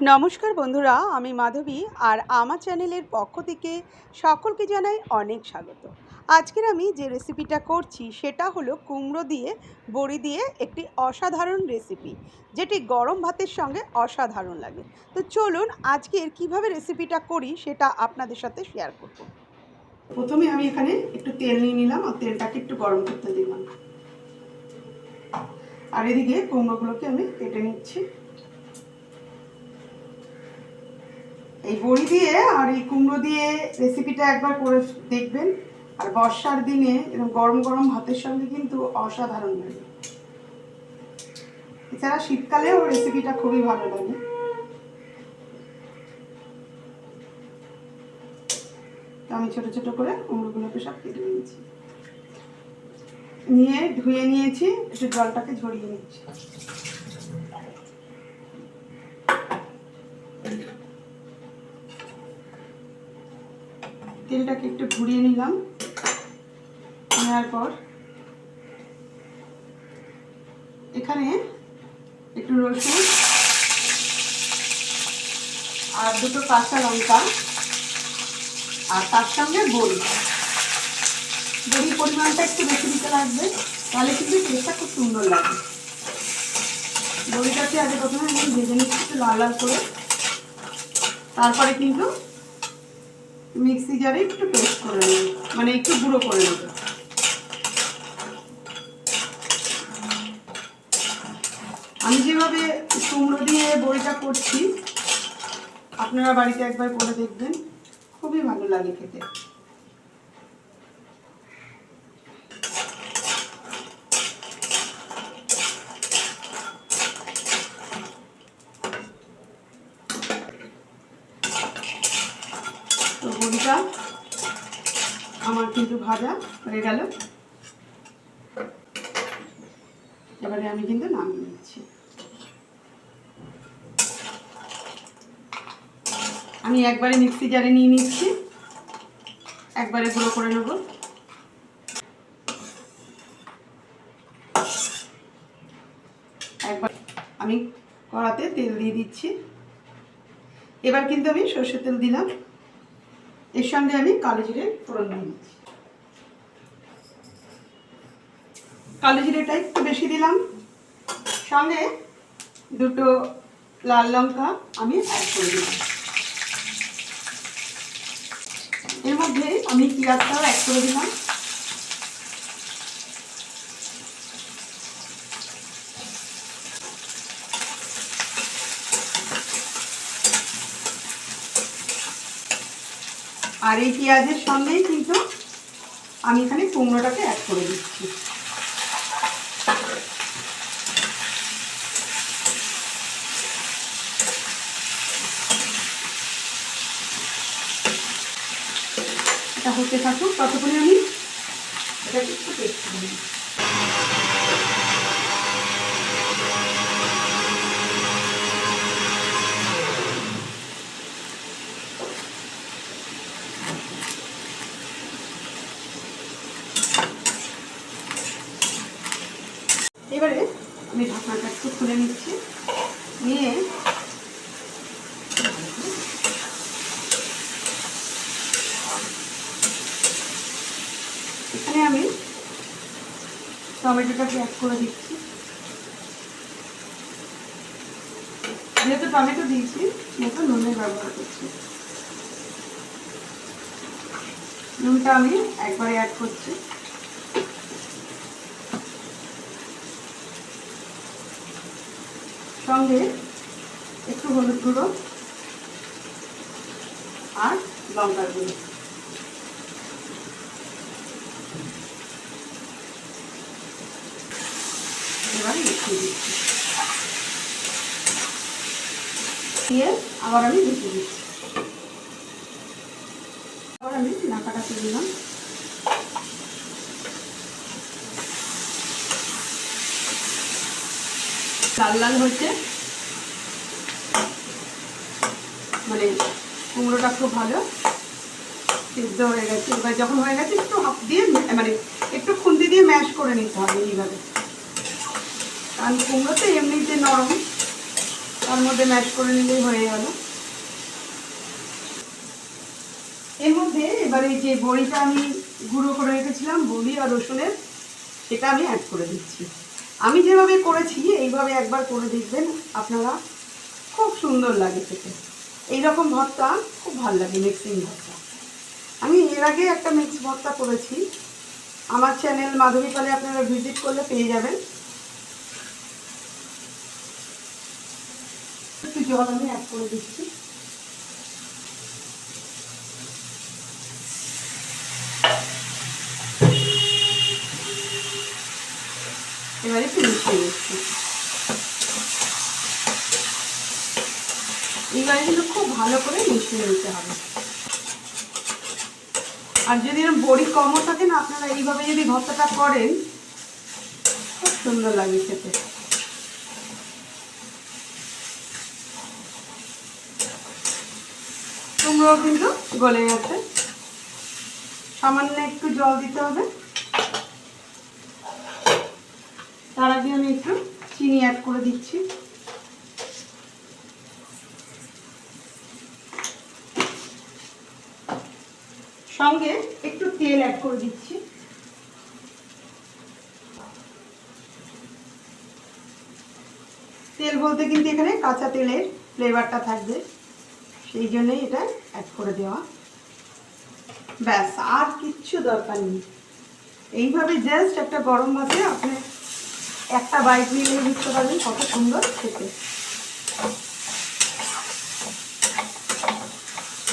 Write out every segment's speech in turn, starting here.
নমস্কার বন্ধুরা, আমি মাধবী আর আমার চ্যানেলের পক্ষ থেকে সকলকে জানাই অনেক স্বাগত। আজকের আমি যে রেসিপিটা করছি সেটা হলো কুমড়ো দিয়ে বড়ি দিয়ে একটি অসাধারণ রেসিপি, যেটি গরম ভাতের সঙ্গে অসাধারণ লাগে। তো চলুন আজকের কিভাবে রেসিপিটা করি সেটা আপনাদের সাথে শেয়ার করব। প্রথমে আমি এখানে একটু তেল নিয়ে নিলাম আর তেলটাকে একটু গরম করতে দিলাম। আর এদিকে কুমড়োগুলোকে আমি কেটে নিচ্ছি। এই বড়ি দিয়ে আর এই কুমড়ো দিয়ে রেসিপিটা একবার করে দেখবেন। আর বর্ষার দিনে এরকম গরম গরম ভাতের সঙ্গে কিন্তু অসাধারণ লাগে। এছাড়া শীতকালেও রেসিপিটা খুবই ভালো লাগে। তো আমি ছোট ছোট করে কুমড়োগুলোকে সব কেটে নিয়েছি, নিয়ে ধুয়ে নিয়েছি, একটু জলটাকে ঝরিয়ে নিচ্ছি। তেলটাকে একটু ঘুরিয়ে নিলাম, নেওয়ার পর এখানে একটু রসুন আর দুটো কাঁচা লঙ্কা আর তার সঙ্গে বড়ির পরিমাণটা একটু বেশি দিতে লাগবে, তাহলে কিন্তু টেস্টটা খুব সুন্দর লাগবে। বড়িটাকে আগে প্রথমে আমি ভেজে নিচ্ছি একটু লাল লাল করে, তারপরে কিন্তু মিক্সি জারে একটু পেস্ট করে নেব, মানে একটু গুঁড়ো করে নেব। আমি যেভাবে কুমড়ো দিয়ে বড়িটা করছি আপনারা বাড়িতে একবার করে দেখবেন, খুবই ভালো লাগে খেতে। তো বড়িটা আমার কিন্তু ভাজা হয়ে গেল, এবারে আমি কিন্তু নামিয়ে নিচ্ছি। আমি একবারে মিক্সি জারে নিয়ে নিচ্ছি, একবারে গুঁড়ো করে নেব। একবার আমি কড়াতে তেল দিয়ে দিচ্ছি। এবার কিন্তু আমি সরষের তেল দিলাম, এর সঙ্গে আমি কালো জিরে ফোড়ন দিয়ে দিচ্ছি। কালো জিরেটা একটু বেশি দিলাম, সঙ্গে দুটো লাল লঙ্কা আমি অ্যাড করে দিলাম। এর মধ্যে আমি পেঁয়াজটাও অ্যাড করে দিলাম। আর এই পেঁয়াজের সঙ্গেই কিন্তু আমি এখানে কুমড়োটাকে অ্যাড করে দিচ্ছি। এটা হতে থাকুক, ততক্ষণে আমি এটাকে একটু পেস্ট করে দিই। এবারে আমি ঢাকনাটা একটু খুলে নিচ্ছি, নিয়ে এখানে আমি টমেটোটাকে অ্যাড করে দিচ্ছি। যেহেতু টমেটো দিয়েছি সেহেতু নুনের ব্যবহার করছি। নুনটা আমি একবারে অ্যাড করছি। সঙ্গে একটু হলুদ গুঁড়ো আর লঙ্কার গুঁড়ো। এবার মিশিয়ে দিচ্ছি, দিয়ে আবার আমি মিশিয়ে দিচ্ছি। আবার আমি নাকাটাকে দিলাম। লাল লাল হচ্ছে, মানে কুমড়োটা খুব ভালো সিদ্ধ হয়ে গেছে। এবার যখন হয়ে গেছে একটু হাত দিয়ে মানে একটু খুন্তি দিয়ে ম্যাশ করে নিতে হবে এইভাবে, কারণ কুমড়ো তো এমনিতে নরম, তার মধ্যে ম্যাশ করে নিলেই হয়ে গেল। এর মধ্যে এবারে যে বড়িটা আমি গুঁড়ো করে রেখেছিলাম, বড়ি আর রসুনের, সেটা আমি অ্যাড করে দিচ্ছি। আমি যেভাবে করেছি এইভাবে একবার করে দেখবেন আপনারা, খুব সুন্দর লাগে খেতে। এইরকম ভর্তা খুব ভালো লাগে, মিক্সিং ভর্তা। আমি এর আগে একটা মিক্স ভর্তা করেছি, আমার চ্যানেল মাধবী পালে আপনারা ভিজিট করলে পেয়ে যাবেন। একটু জল আমি অ্যাড করে দিচ্ছি। এবারে একটু মিশিয়ে দিচ্ছি। এইবারে কিন্তু খুব ভালো করে মিশিয়ে নিতে হবে। আর যদি এরকম বড়ি কমও থাকে না, আপনারা এইভাবে যদি ভর্তাটা করেন খুব সুন্দর লাগে খেতে। কুমড়ো কিন্তু গলে গেছে, সামান্য একটু জল দিতে হবে। তার আগে আমি একটু চিনি অ্যাড করে দিচ্ছি। সঙ্গে একটু তেল অ্যাড করে দিচ্ছি। তেল বলতে কিন্তু এখানে কাঁচা তেলের ফ্লেভারটা থাকবে, সেই জন্যই এটা অ্যাড করে দেওয়া। ব্যাস, আর কিচ্ছু দরকার নেই। এইভাবে জাস্ট একটা গরম ভাতে আপনি একটা বাইট নিয়ে বুঝতে পারবেন কত সুন্দর খেতে।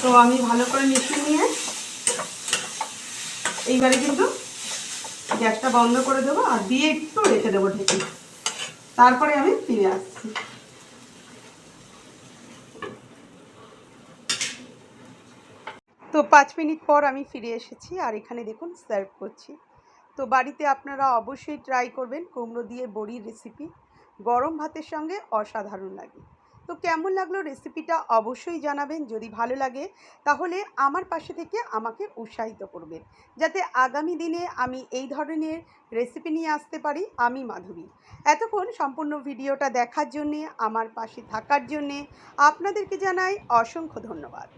তো আমি ভালো করে মিশিয়ে নিয়ে এইবারে কিন্তু গ্যাসটা বন্ধ করে দেবো আর দিয়ে একটু রেখে দেবো ঢেকে। তারপরে আমি ফিরে আসছি। তো 5 মিনিট পর আমি ফিরে এসেছি, আর এখানে দেখুন সার্ভ করছি। তো বাড়িতে আপনারা অবশ্যই ট্রাই করবেন কুমড়ো দিয়ে বড়ির রেসিপি, গরম ভাতের সঙ্গে অসাধারণ লাগে। তো কেমন লাগলো রেসিপিটা অবশ্যই জানাবেন। যদি ভালো লাগে তাহলে আমার পাশে থেকে আমাকে উৎসাহিত করবেন, যাতে আগামী দিনে আমি এই ধরনের রেসিপি নিয়ে আসতে পারি। আমি মাধবী। এতক্ষণ সম্পূর্ণ ভিডিওটা দেখার জন্যে, আমার পাশে থাকার জন্যে আপনাদেরকে জানাই অসংখ্য ধন্যবাদ।